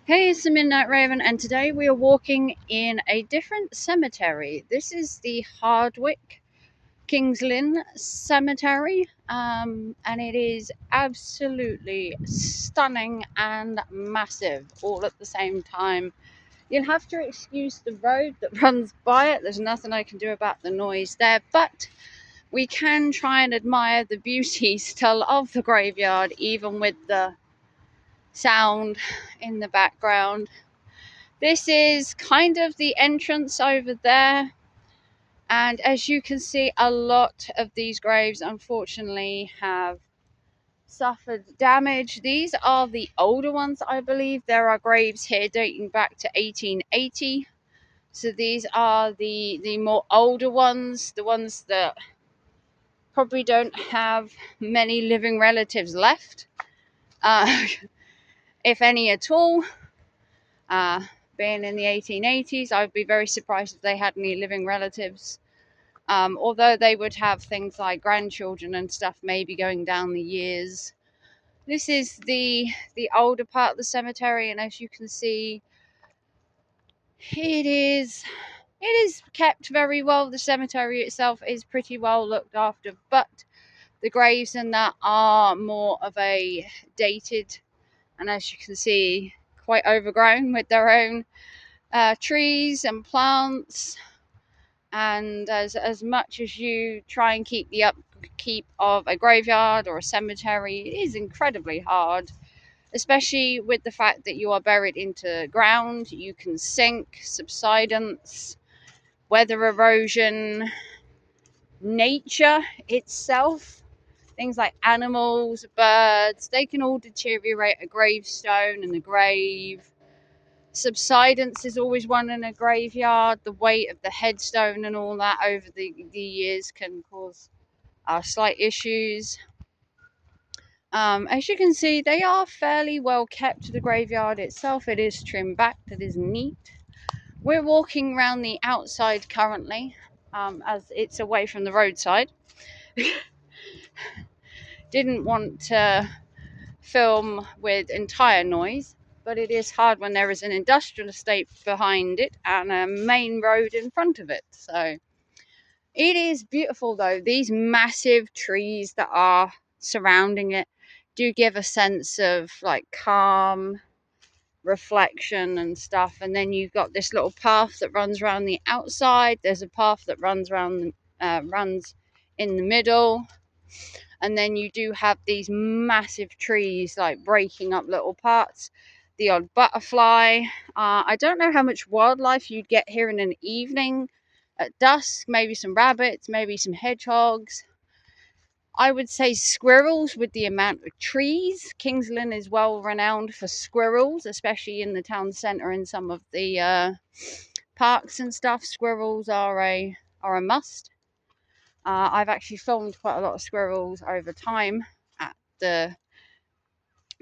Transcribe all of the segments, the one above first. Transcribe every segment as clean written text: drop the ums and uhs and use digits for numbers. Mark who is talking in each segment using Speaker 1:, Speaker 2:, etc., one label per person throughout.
Speaker 1: Hey, it's the Midnight Raven, and today we are walking in a different cemetery. This is the Hardwick Kings Lynn Cemetery, and it is absolutely stunning and massive all at the same time. You'll have to excuse the road that runs by it. There's nothing I can do about the noise there, but we can try and admire the beauty still of the graveyard, even with the sound in the background. This is kind of the entrance over there, and as you can see, a lot of these graves unfortunately have suffered damage. These are the older ones, I believe. There are graves here dating back to 1880, so these are the more older ones, the ones that probably don't have many living relatives left, uh, if any at all. uh, Being in the 1880s, I would be very surprised if they had any living relatives. Although they would have things like grandchildren and stuff maybe going down the years. This is the older part of the cemetery, and as you can see, it is kept very well. The cemetery itself is pretty well looked after, but the graves in that are more of a dated, and as you can see, quite overgrown with their own trees and plants. And as much as you try and keep the upkeep of a graveyard or a cemetery, it is incredibly hard, especially with the fact that you are buried into ground. You can sink, subsidence, weather erosion, nature itself, things like animals, birds, they can all deteriorate a gravestone and the grave. Subsidence is always one in a graveyard. The weight of the headstone and all that over the years can cause slight issues. As you can see, they are fairly well kept. The graveyard itself, it is trimmed back. That is neat. We're walking around the outside currently, as it's away from the roadside. Didn't want to film with entire noise, but it is hard when there is an industrial estate behind it and a main road in front of it. So it is beautiful though. These massive trees that are surrounding it do give a sense of like calm reflection and stuff. And then you've got this little path that runs around the outside. There's a path that runs around runs in the middle, and then you do have these massive trees like breaking up little parts. The odd butterfly. I don't know how much wildlife you'd get here in an evening at dusk. Maybe some rabbits, maybe some hedgehogs. I would say squirrels with the amount of trees. Kings Lynn is well renowned for squirrels, especially in the town centre and some of the parks and stuff. Squirrels are a must. I've actually filmed quite a lot of squirrels over time at the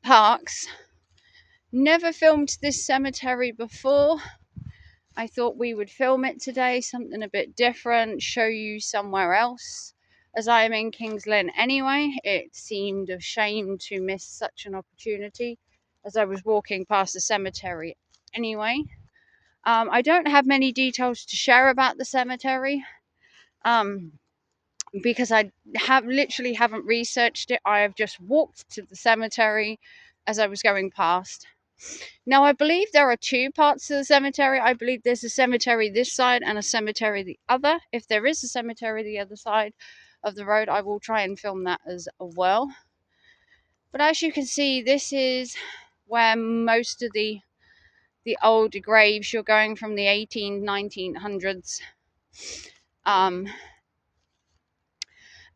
Speaker 1: parks. Never filmed this cemetery before. I thought we would film it today, something a bit different, show you somewhere else. As I am in Kings Lynn anyway, it seemed a shame to miss such an opportunity as I was walking past the cemetery anyway. I don't have many details to share about the cemetery. Because I haven't researched it. I have just walked to the cemetery as I was going past. Now, I believe there are two parts to the cemetery. I believe there's a cemetery this side and a cemetery the other. If there is a cemetery the other side of the road, I will try and film that as well. But as you can see, this is where most of the older graves, you're going from the 1900s. And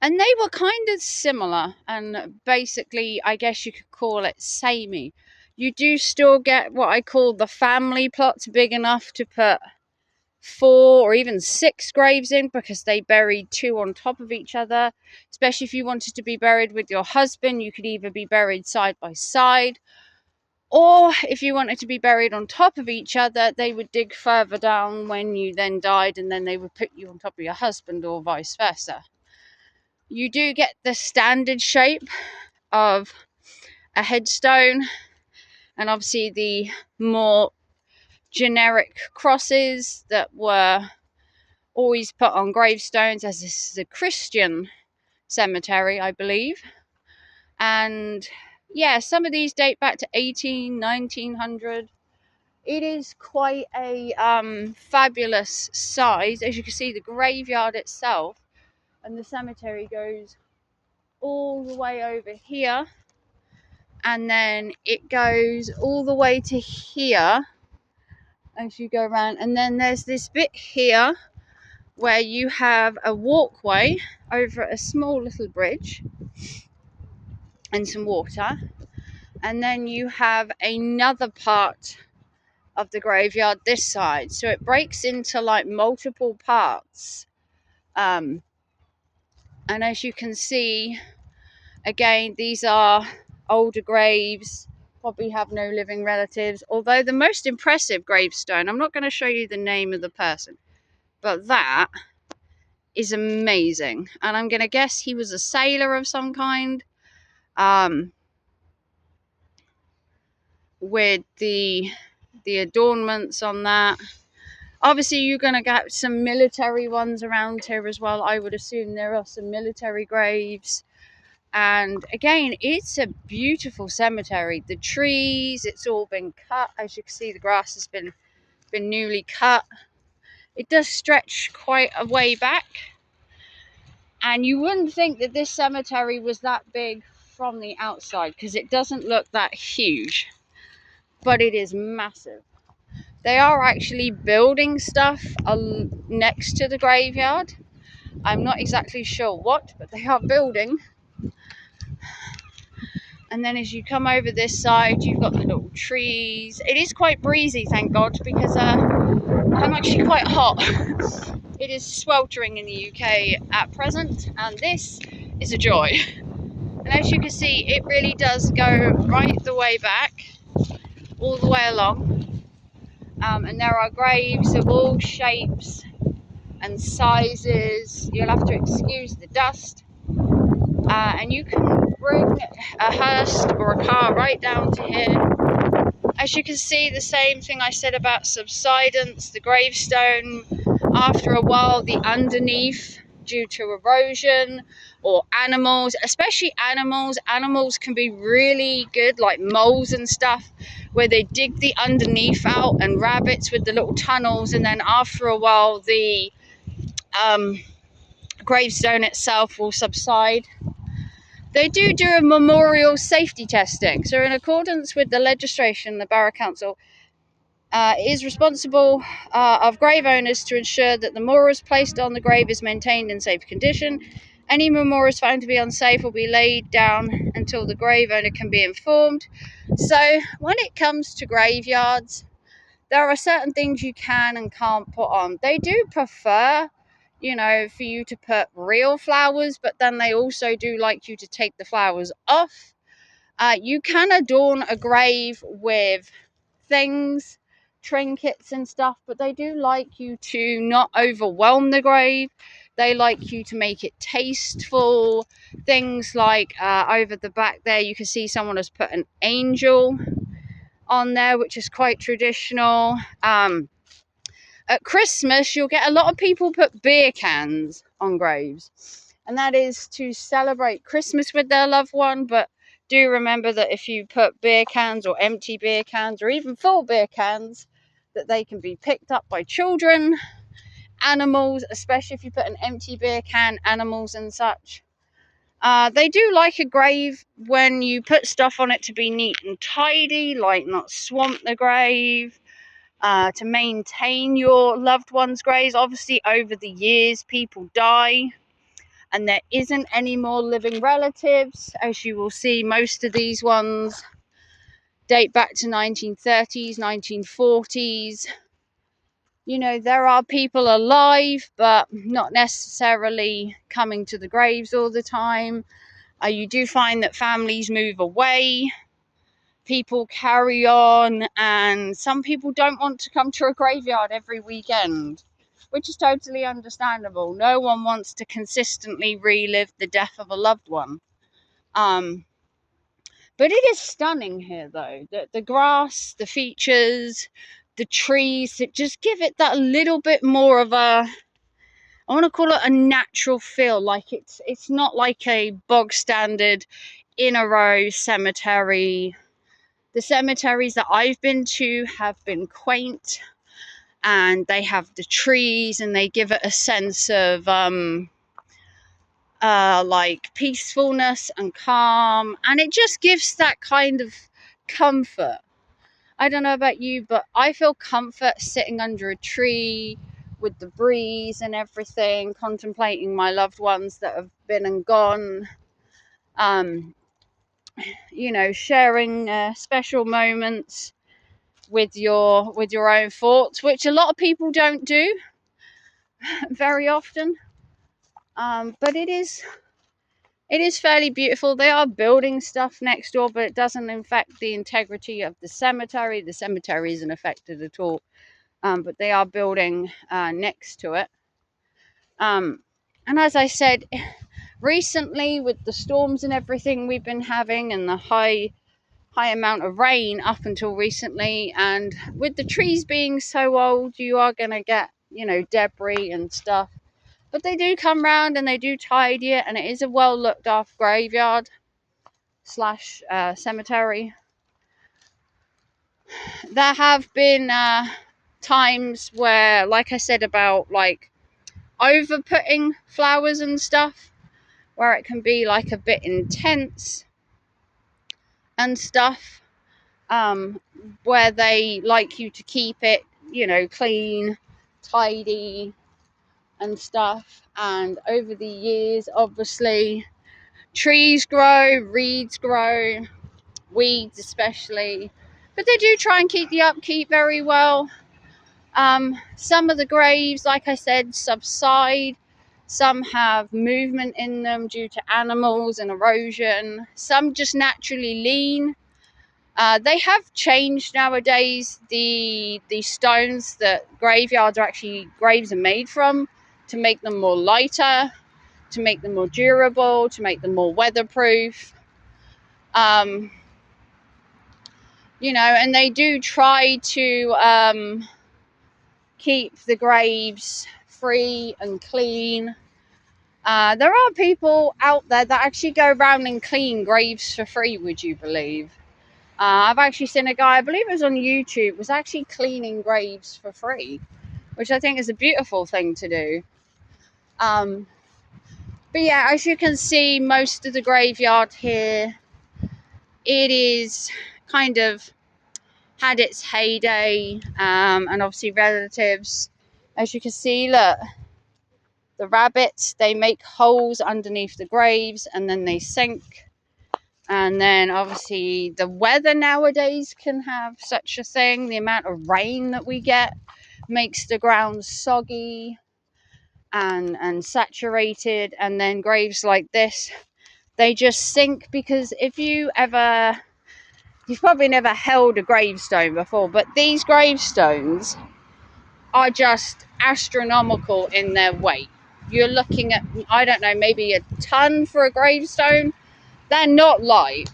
Speaker 1: they were kind of similar, and basically, I guess you could call it samey. You do still get what I call the family plots, big enough to put 4 or even 6 graves in, because they buried 2 on top of each other. Especially if you wanted to be buried with your husband, you could either be buried side by side, or if you wanted to be buried on top of each other, they would dig further down when you then died, and then they would put you on top of your husband, or vice versa. You do get the standard shape of a headstone, and obviously the more generic crosses that were always put on gravestones, as this is a Christian cemetery, I believe. And yeah, some of these date back to 1900. It is quite a fabulous size. As you can see, the graveyard itself and the cemetery goes all the way over here, and then it goes all the way to here as you go around, and then there's this bit here where you have a walkway over a small little bridge and some water, and then you have another part of the graveyard this side, so it breaks into like multiple parts. And as you can see, again, these are older graves, probably have no living relatives, although the most impressive gravestone, I'm not going to show you the name of the person, but that is amazing, and I'm going to guess he was a sailor of some kind, with the adornments on that. Obviously, you're going to get some military ones around here as well. I would assume there are some military graves. And again, it's a beautiful cemetery. The trees, it's all been cut. As you can see, the grass has been newly cut. It does stretch quite a way back. And you wouldn't think that this cemetery was that big from the outside, because it doesn't look that huge. But it is massive. They are actually building stuff next to the graveyard. I'm not exactly sure what, but they are building. And then as you come over this side, you've got the little trees. It is quite breezy, thank God, because I'm actually quite hot. It is sweltering in the UK at present, and this is a joy. And as you can see, it really does go right the way back, all the way along. And there are graves of all shapes and sizes. You'll have to excuse the dust. And you can bring a hearse or a car right down to here. As you can see, the same thing I said about subsidence, the gravestone, after a while, the underneath, due to erosion or animals, especially animals can be really good, like moles and stuff, where they dig the underneath out, and rabbits with the little tunnels, and then after a while, the gravestone itself will subside. They do a memorial safety testing. So in accordance with the legislation, the Borough Council is responsible of grave owners to ensure that the memorials placed on the grave is maintained in safe condition. Any memorials found to be unsafe will be laid down until the grave owner can be informed. So when it comes to graveyards, there are certain things you can and can't put on. They do prefer, for you to put real flowers, but then they also do like you to take the flowers off. You can adorn a grave with things, trinkets and stuff, but they do like you to not overwhelm the grave. They like you to make it tasteful. Things like over the back there, you can see someone has put an angel on there, which is quite traditional. At Christmas, you'll get a lot of people put beer cans on graves, and that is to celebrate Christmas with their loved one. But do remember that if you put beer cans or empty beer cans or even full beer cans, that they can be picked up by children, animals, especially if you put an empty beer can, animals and such. They do like a grave when you put stuff on it to be neat and tidy, like not swamp the grave. To maintain your loved one's graves. Obviously, over the years, people die, and there isn't any more living relatives. As you will see, most of these ones date back to 1930s, 1940s. There are people alive, but not necessarily coming to the graves all the time. You do find that families move away. People carry on, and some people don't want to come to a graveyard every weekend, which is totally understandable. No one wants to consistently relive the death of a loved one. But it is stunning here, though. The grass, the features, the trees, it just give it that little bit more of a, I want to call it a natural feel. Like it's not like a bog standard in a row cemetery. The cemeteries that I've been to have been quaint, and they have the trees, and they give it a sense of like peacefulness and calm, and it just gives that kind of comfort. I don't know about you, but I feel comfort sitting under a tree with the breeze and everything, contemplating my loved ones that have been and gone. You know, sharing special moments with your own thoughts, which a lot of people don't do very often. But it is fairly beautiful. They are building stuff next door, but it doesn't affect the integrity of the cemetery. The cemetery isn't affected at all. But they are building next to it. And as I said, recently with the storms and everything we've been having, and the high amount of rain up until recently, and with the trees being so old, you are going to get, you know, debris and stuff. But they do come round and they do tidy it, and it is a well looked after graveyard slash cemetery. There have been times where, like I said, about like over putting flowers and stuff, where it can be like a bit intense and stuff, where they like you to keep it, you know, clean, tidy and stuff. And over the years, obviously, trees grow, reeds grow, weeds especially, but they do try and keep the upkeep very well. Some of the graves, like I said, subside. Some have movement in them due to animals and erosion. Some just naturally lean. They have changed nowadays the stones that graveyards are actually graves are made from, to make them more lighter, to make them more durable, to make them more weatherproof. You know, and they do try to keep the graves free and clean. There are people out there that actually go around and clean graves for free, would you believe? I've actually seen a guy, I believe it was on YouTube, was actually cleaning graves for free, which I think is a beautiful thing to do. But yeah, as you can see, most of the graveyard here, it is kind of had its heyday, and obviously relatives. As you can see, look, the rabbits, they make holes underneath the graves and then they sink. And then obviously the weather nowadays can have such a thing. The amount of rain that we get makes the ground soggy and saturated. And then graves like this, they just sink, because if you've probably never held a gravestone before, but these gravestones are just astronomical in their weight. You're looking at, I don't know, maybe a ton for a gravestone. They're not light.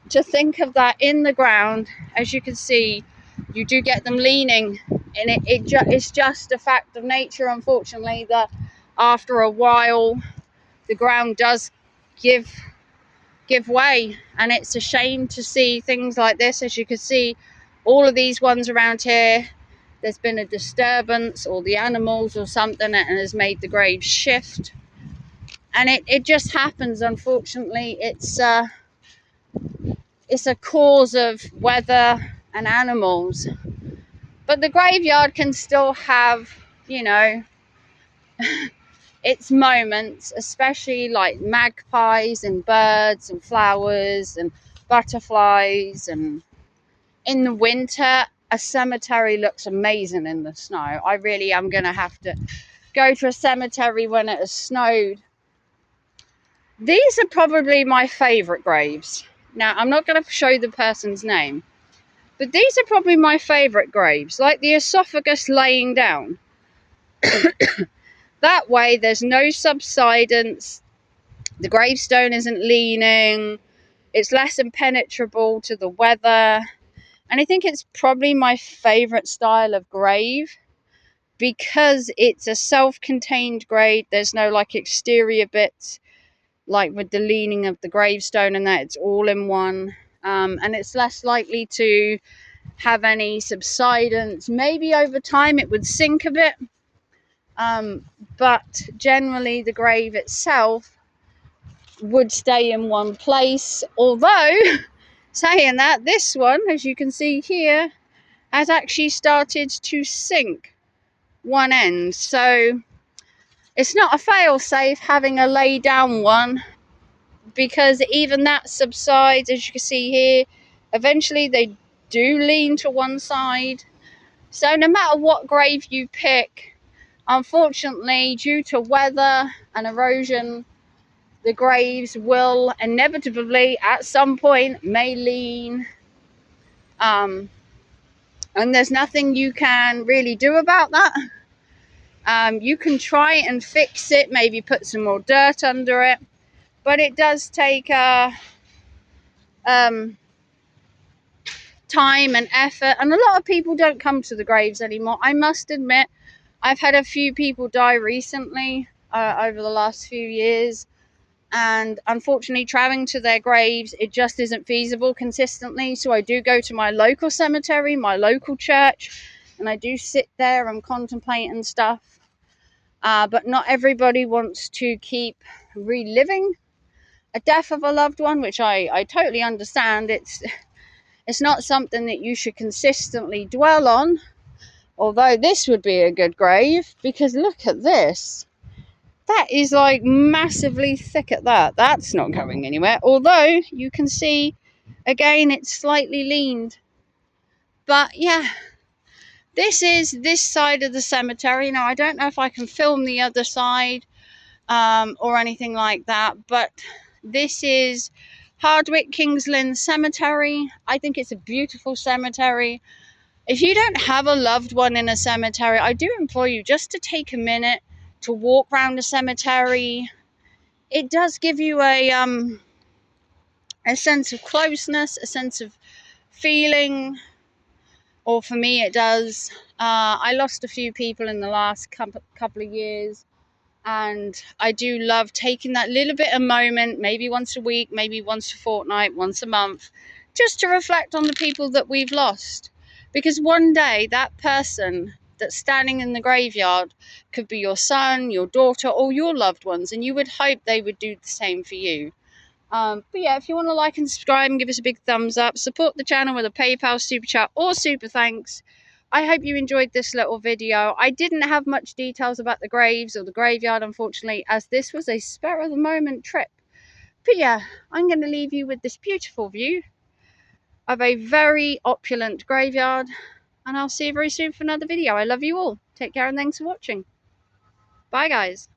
Speaker 1: To think of that in the ground, as you can see, you do get them leaning, and it's just a fact of nature, unfortunately, that after a while the ground does give way, and it's a shame to see things like this. As you can see, all of these ones around here, there's been a disturbance, or the animals or something, and has made the graves shift, and it just happens, unfortunately. It's a cause of weather and animals, but the graveyard can still have, you know, its moments, especially like magpies and birds and flowers and butterflies. And in the winter, a cemetery looks amazing in the snow. I really am going to have to go to a cemetery when it has snowed. These are probably my favorite graves. Now, I'm not going to show the person's name, but these are probably my favorite graves, like the esophagus laying down. That way there's no subsidence, the gravestone isn't leaning, It's less impenetrable to the weather. And I think it's probably my favourite style of grave because it's a self-contained grave. There's no like exterior bits like with the leaning of the gravestone and that. It's all in one. And it's less likely to have any subsidence. Maybe over time it would sink a bit. But generally the grave itself would stay in one place. Although, saying that, this one, as you can see here, has actually started to sink one end. So it's not a fail-safe having a lay down one, because even that subsides, as you can see here. Eventually they do lean to one side. So no matter what grave you pick, unfortunately, due to weather and erosion, the graves will inevitably at some point may lean. And there's nothing you can really do about that. You can try and fix it, maybe put some more dirt under it, but it does take time and effort, and a lot of people don't come to the graves anymore. I must admit, I've had a few people die recently over the last few years, and unfortunately traveling to their graves, it just isn't feasible consistently. So I do go to my local cemetery, my local church, and I do sit there and contemplate and stuff. But not everybody wants to keep reliving a death of a loved one, which I totally understand. It's not something that you should consistently dwell on, although this would be a good grave, because look at this. That is like massively thick at that. That's not going anywhere, although you can see again it's slightly leaned. But yeah, this is this side of the cemetery. Now I don't know if I can film the other side or anything like that, but this is Hardwick Kings Lynn Cemetery. I think it's a beautiful cemetery. If you don't have a loved one in a cemetery, I do implore you just to take a minute to walk around the cemetery. It does give you a sense of closeness, a sense of feeling, or for me it does. I lost a few people in the last couple of years, and I do love taking that little bit of moment, maybe once a week, maybe once a fortnight, once a month, just to reflect on the people that we've lost. Because one day that person that's standing in the graveyard could be your son, your daughter, or your loved ones, and you would hope they would do the same for you. But yeah, if you want to like and subscribe and give us a big thumbs up, support the channel with a PayPal, super chat, or super thanks. I hope you enjoyed this little video. I didn't have much details about the graves or the graveyard, unfortunately, as this was a spur of the moment trip. But yeah, I'm going to leave you with this beautiful view of a very opulent graveyard, and I'll see you very soon for another video. I love you all. Take care and thanks for watching. Bye guys.